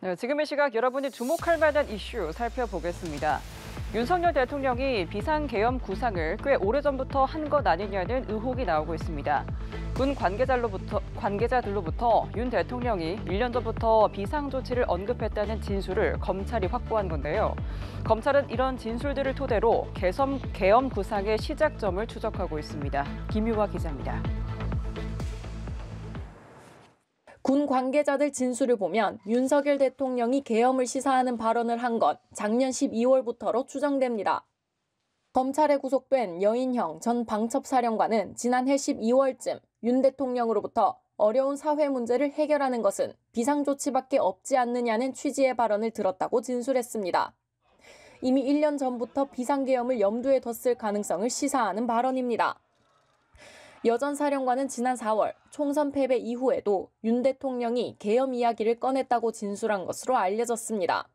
네, 지금 이 시각 여러분이 주목할 만한 이슈 살펴보겠습니다. 윤석열 대통령이 비상계엄 구상을 꽤 오래전부터 한 것 아니냐는 의혹이 나오고 있습니다. 군 관계자들로부터 윤 대통령이 1년 전부터 비상조치를 언급했다는 진술을 검찰이 확보한 건데요. 검찰은 이런 진술들을 토대로 계엄 구상의 시작점을 추적하고 있습니다. 김유화 기자입니다. 군 관계자들 진술을 보면 윤석열 대통령이 계엄을 시사하는 발언을 한 건 작년 12월부터로 추정됩니다. 검찰에 구속된 여인형 전 방첩사령관은 지난해 12월쯤 윤 대통령으로부터 어려운 사회 문제를 해결하는 것은 비상조치밖에 없지 않느냐는 취지의 발언을 들었다고 진술했습니다. 이미 1년 전부터 비상계엄을 염두에 뒀을 가능성을 시사하는 발언입니다. 여 전 사령관은 지난 4월 총선 패배 이후에도 윤 대통령이 계엄 이야기를 꺼냈다고 진술한 것으로 알려졌습니다.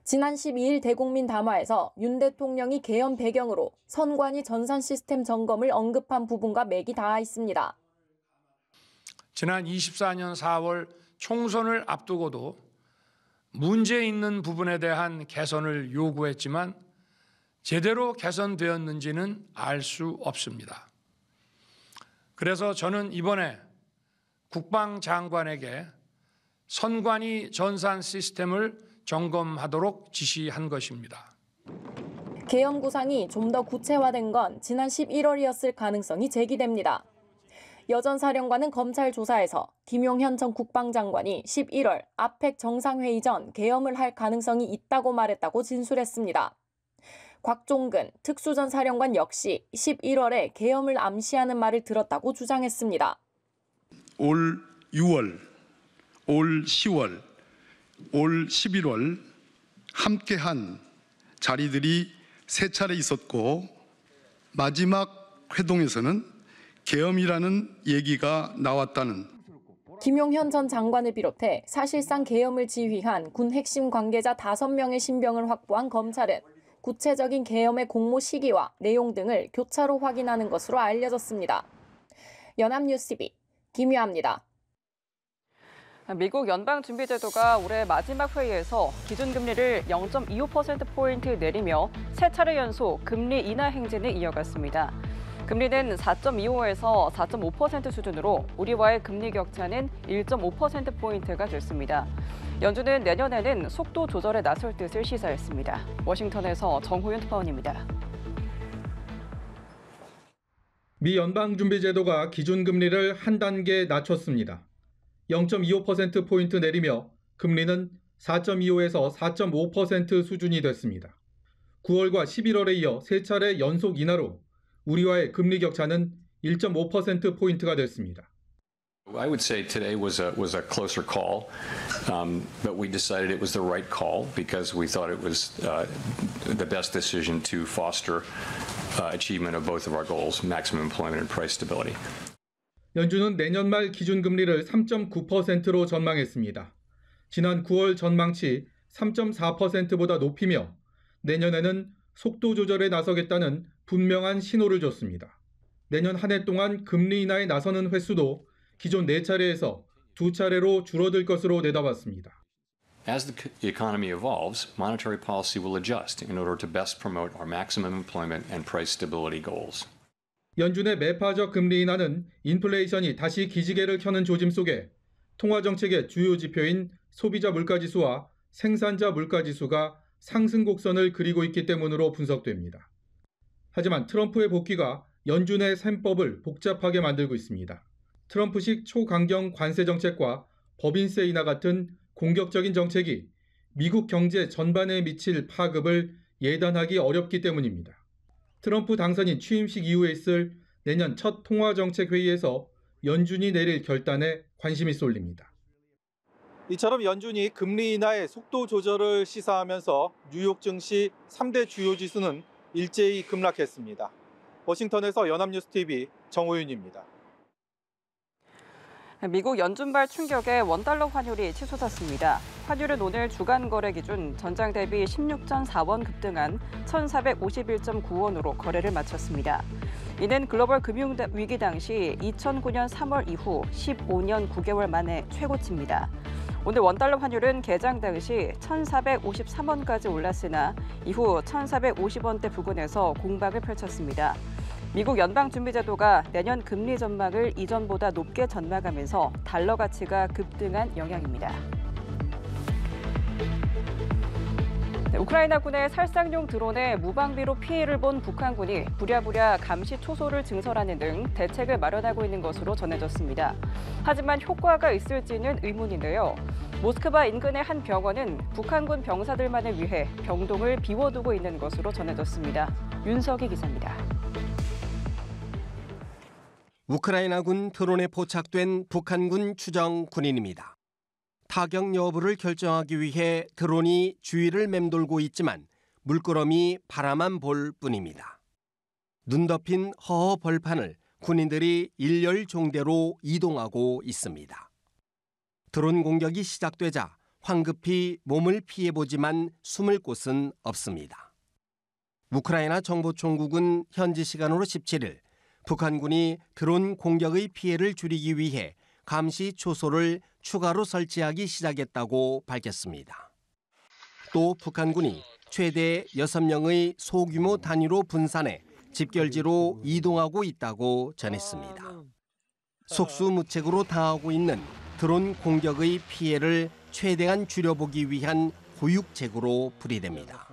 지난 12일 대국민 담화에서 윤 대통령이 계엄 배경으로 선관위 전산 시스템 점검을 언급한 부분과 맥이 닿아 있습니다. 지난 24년 4월 총선을 앞두고도 문제 있는 부분에 대한 개선을 요구했지만 제대로 개선되었는지는 알 수 없습니다. 그래서 저는 이번에 국방장관에게 선관위 전산 시스템을 점검하도록 지시한 것입니다. 계엄 구상이 좀 더 구체화된 건 지난 11월이었을 가능성이 제기됩니다. 여 전 사령관은 검찰 조사에서 김용현 전 국방장관이 11월 아펙 정상회의 전 계엄을 할 가능성이 있다고 말했다고 진술했습니다. 곽종근 특수전 사령관 역시 11월에 계엄을 암시하는 말을 들었다고 주장했습니다. 올 6월, 올 10월, 올 11월 함께한 자리들이 3차례 있었고 마지막 회동에서는 계엄이라는 얘기가 나왔다는. 김용현 전 장관을 비롯해 사실상 계엄을 지휘한 군 핵심 관계자 5명의 신병을 확보한 검찰은 구체적인 계엄의 공모 시기와 내용 등을 교차로 확인하는 것으로 알려졌습니다. 연합뉴스TV 김유아입니다. 미국 연방준비제도가 올해 마지막 회의에서 기준금리를 0.25%포인트 내리며 3차례 연속 금리 인하 행진을 이어갔습니다. 금리는 4.25에서 4.5% 수준으로 우리와의 금리 격차는 1.5%포인트가 됐습니다. 연준은 내년에는 속도 조절에 나설 뜻을 시사했습니다. 워싱턴에서 정호윤 특파원입니다. 미 연방준비제도가 기준금리를 한 단계 낮췄습니다. 0.25%포인트 내리며 금리는 4.25에서 4.5% 수준이 됐습니다. 9월과 11월에 이어 3차례 연속 인하로 우리와의 금리 격차는 1.5%포인트가 됐습니다. I would say today was a closer call, but we decided it was the right call because we thought it was the best decision to foster achievement of both of our goals, maximum employment and price stability. 연준은 내년 말 기준금리를 3.9%로 전망했습니다. 지난 9월 전망치 3.4%보다 높이며 내년에는 속도 조절에 나서겠다는 분명한 신호를 줬습니다. 내년 한 해 동안 금리 인하에 나서는 횟수도 기존 4차례에서 2차례로 줄어들 것으로 내다봤습니다. As the economy evolves, monetary policy will adjust in order to best promote our maximum employment and price stability goals. 연준의 매파적 금리 인하는 인플레이션이 다시 기지개를 켜는 조짐 속에 통화정책의 주요 지표인 소비자 물가지수와 생산자 물가지수가 상승 곡선을 그리고 있기 때문으로 분석됩니다. 하지만 트럼프의 복귀가 연준의 셈법을 복잡하게 만들고 있습니다. 트럼프식 초강경 관세 정책과 법인세 인하 같은 공격적인 정책이 미국 경제 전반에 미칠 파급을 예단하기 어렵기 때문입니다. 트럼프 당선인 취임식 이후에 있을 내년 첫 통화정책회의에서 연준이 내릴 결단에 관심이 쏠립니다. 이처럼 연준이 금리 인하의 속도 조절을 시사하면서 뉴욕 증시 3대 주요 지수는 일제히 급락했습니다. 워싱턴에서 연합뉴스TV 정호윤입니다. 미국 연준발 충격에 원달러 환율이 치솟았습니다. 환율은 오늘 주간 거래 기준 전장 대비 16.4원 급등한 1,451.9원으로 거래를 마쳤습니다. 이는 글로벌 금융위기 당시 2009년 3월 이후 15년 9개월 만에 최고치입니다. 오늘 원달러 환율은 개장 당시 1,453원까지 올랐으나 이후 1,450원대 부근에서 공방을 펼쳤습니다. 미국 연방준비제도가 내년 금리 전망을 이전보다 높게 전망하면서 달러 가치가 급등한 영향입니다. 우크라이나군의 살상용 드론에 무방비로 피해를 본 북한군이 부랴부랴 감시 초소를 증설하는 등 대책을 마련하고 있는 것으로 전해졌습니다. 하지만 효과가 있을지는 의문인데요. 모스크바 인근의 한 병원은 북한군 병사들만을 위해 병동을 비워두고 있는 것으로 전해졌습니다. 윤석희 기자입니다. 우크라이나군 드론에 포착된 북한군 추정 군인입니다. 타격 여부를 결정하기 위해 드론이 주위를 맴돌고 있지만 물끄러미 바라만 볼 뿐입니다. 눈 덮인 허허 벌판을 군인들이 일렬 종대로 이동하고 있습니다. 드론 공격이 시작되자 황급히 몸을 피해보지만 숨을 곳은 없습니다. 우크라이나 정보총국은 현지 시간으로 17일 북한군이 드론 공격의 피해를 줄이기 위해 감시 초소를 추가로 설치하기 시작했다고 밝혔습니다. 또 북한군이 최대 6명의 소규모 단위로 분산해 집결지로 이동하고 있다고 전했습니다. 속수무책으로 당하고 있는 드론 공격의 피해를 최대한 줄여보기 위한 후육책으로 풀이됩니다.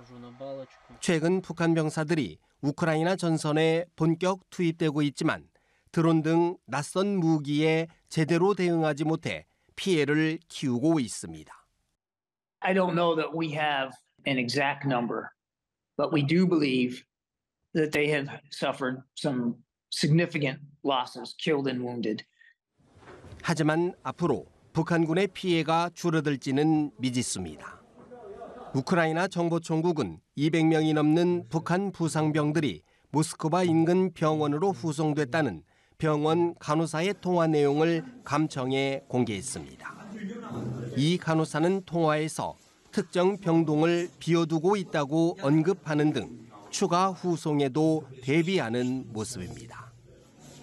최근 북한 병사들이 우크라이나 전선에 본격 투입되고 있지만 드론 등 낯선 무기에 제대로 대응하지 못해 피해를 키우고 있습니다. I don't know that we have an exact number, but we do believe that they have suffered some significant losses, killed and wounded. 하지만 앞으로 북한군의 피해가 줄어들지는 미지수입니다. 우크라이나 정보총국은 200명이 넘는 북한 부상병들이 모스크바 인근 병원으로 후송됐다는 병원 간호사의 통화 내용을 감청에 공개했습니다. 이 간호사는 통화에서 특정 병동을 비워두고 있다고 언급하는 등 추가 후송에도 대비하는 모습입니다.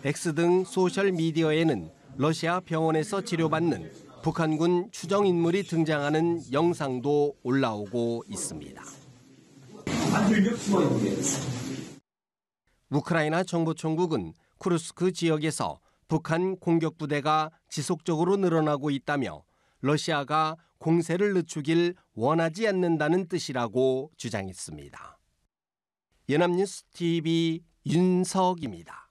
X 등 소셜미디어에는 러시아 병원에서 치료받는 북한군 추정 인물이 등장하는 영상도 올라오고 있습니다. 우크라이나 정보총국은 쿠르스크 지역에서 북한 공격 부대가 지속적으로 늘어나고 있다며 러시아가 공세를 늦추길 원하지 않는다는 뜻이라고 주장했습니다. 연합뉴스 TV 윤석입니다.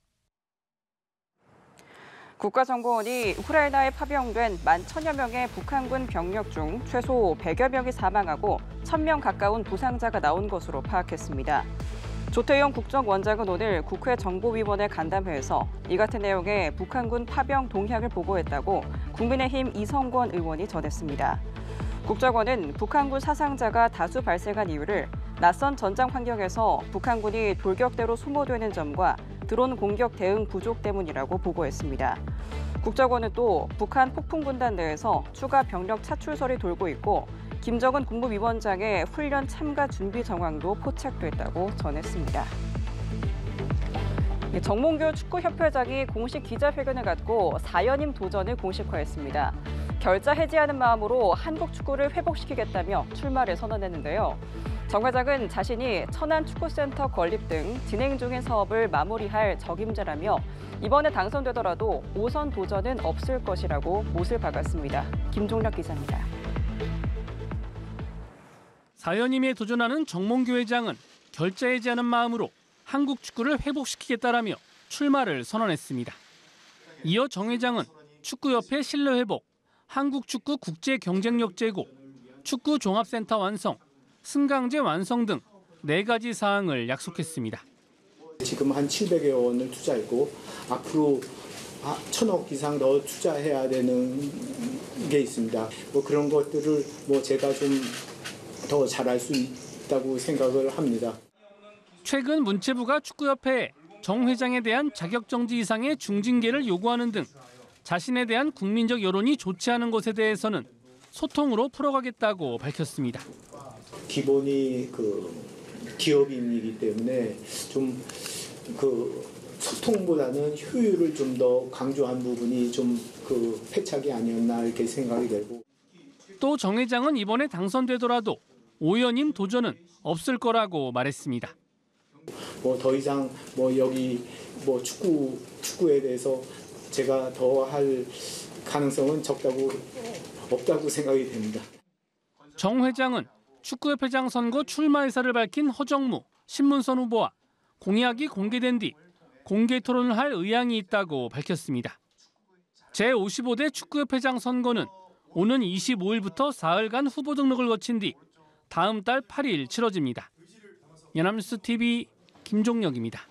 국가정보원이 우크라이나에 파병된 11,000여 명의 북한군 병력 중 최소 100여 명이 사망하고 1,000명 가까운 부상자가 나온 것으로 파악했습니다. 조태용 국정원장은 오늘 국회 정보위원회 간담회에서 이 같은 내용의 북한군 파병 동향을 보고했다고 국민의힘 이성권 의원이 전했습니다. 국정원은 북한군 사상자가 다수 발생한 이유를 낯선 전장 환경에서 북한군이 돌격대로 소모되는 점과 드론 공격 대응 부족 때문이라고 보고했습니다. 국정원은 또 북한 폭풍군단 내에서 추가 병력 차출설이 돌고 있고 김정은 국무위원장의 훈련 참가 준비 정황도 포착됐다고 전했습니다. 정몽규 축구협회장이 공식 기자회견을 갖고 4연임 도전을 공식화했습니다. 결자 해지하는 마음으로 한국 축구를 회복시키겠다며 출마를 선언했는데요. 정 회장은 자신이 천안축구센터 건립 등 진행 중인 사업을 마무리할 적임자라며 이번에 당선되더라도 5선 도전은 없을 것이라고 못을 박았습니다. 김종력 기자입니다. 4연임에 도전하는 정몽규 회장은 결자 해지하는 마음으로 한국 축구를 회복시키겠다라며 출마를 선언했습니다. 이어 정 회장은 축구협회 신뢰 회복, 한국 축구 국제 경쟁력 제고, 축구 종합센터 완성, 승강제 완성 등 4가지 사항을 약속했습니다. 지금 한 700여 원을 투자했고 앞으로 1,000억 이상 더 투자해야 되는 게 있습니다. 그런 것들을 제가 좀 더 잘할 수 있다고 생각을 합니다. 최근 문체부가 축구협회에 정 회장에 대한 자격정지 이상의 중징계를 요구하는 등 자신에 대한 국민적 여론이 좋지 않은 것에 대해서는 소통으로 풀어가겠다고 밝혔습니다. 기본이 기업인이기 때문에 좀 소통보다는 효율을 좀 더 강조한 부분이 좀 패착이 아니었나 이렇게 생각이 되고. 또 정 회장은 이번에 당선되더라도 오연임 도전은 없을 거라고 말했습니다. 뭐 더 이상 뭐 여기 뭐 축구에 대해서 제가 더 할 가능성은 없다고 생각이 됩니다. 정 회장은 축구협회장 선거 출마 의사를 밝힌 허정무, 신문선 후보와 공약이 공개된 뒤 공개 토론을 할 의향이 있다고 밝혔습니다. 제55대 축구협회장 선거는 오는 25일부터 사흘간 후보 등록을 거친 뒤 다음 달 8일 치러집니다. 연합뉴스 TV 김종혁입니다.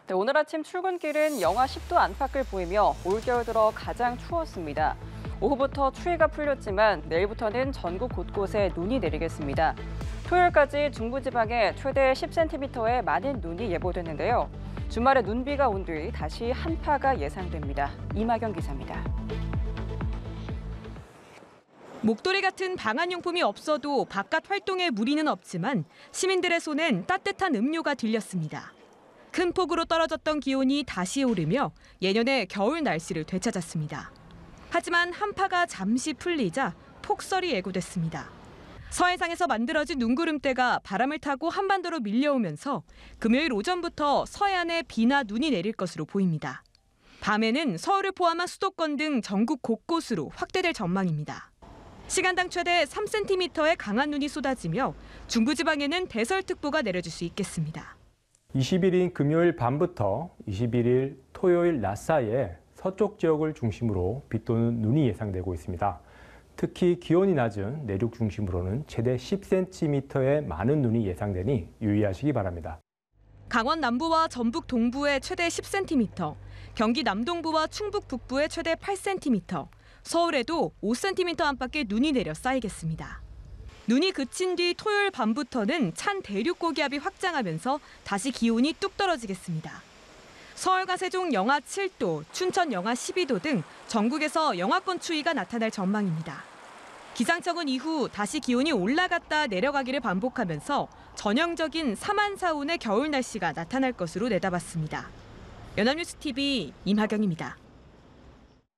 네, 오늘 아침 출근길은 영하 10도 안팎을 보이며 올겨울 들어 가장 추웠습니다. 오후부터 추위가 풀렸지만 내일부터는 전국 곳곳에 눈이 내리겠습니다. 토요일까지 중부지방에 최대 10cm의 많은 눈이 예보됐는데요. 주말에 눈비가 온 뒤 다시 한파가 예상됩니다. 이마경 기자입니다. 목도리 같은 방한용품이 없어도 바깥 활동에 무리는 없지만 시민들의 손엔 따뜻한 음료가 들렸습니다. 큰 폭으로 떨어졌던 기온이 다시 오르며 예년의 겨울 날씨를 되찾았습니다. 하지만 한파가 잠시 풀리자 폭설이 예고됐습니다. 서해상에서 만들어진 눈구름대가 바람을 타고 한반도로 밀려오면서 금요일 오전부터 서해안에 비나 눈이 내릴 것으로 보입니다. 밤에는 서울을 포함한 수도권 등 전국 곳곳으로 확대될 전망입니다. 시간당 최대 3cm의 강한 눈이 쏟아지며 중부지방에는 대설특보가 내려질 수 있겠습니다. 20일인 금요일 밤부터 21일 토요일 낮 사이에 서쪽 지역을 중심으로 비 또는 눈이 예상되고 있습니다. 특히 기온이 낮은 내륙 중심으로는 최대 10cm의 많은 눈이 예상되니 유의하시기 바랍니다. 강원 남부와 전북 동부에 최대 10cm, 경기 남동부와 충북 북부에 최대 8cm, 서울에도 5cm 안팎의 눈이 내려 쌓이겠습니다. 눈이 그친 뒤 토요일 밤부터는 찬 대륙 고기압이 확장하면서 다시 기온이 뚝 떨어지겠습니다. 서울과 세종 영하 7도, 춘천 영하 12도 등 전국에서 영하권 추위가 나타날 전망입니다. 기상청은 이후 다시 기온이 올라갔다 내려가기를 반복하면서 전형적인 사만사운의 겨울 날씨가 나타날 것으로 내다봤습니다. 연합뉴스 TV 임하경입니다.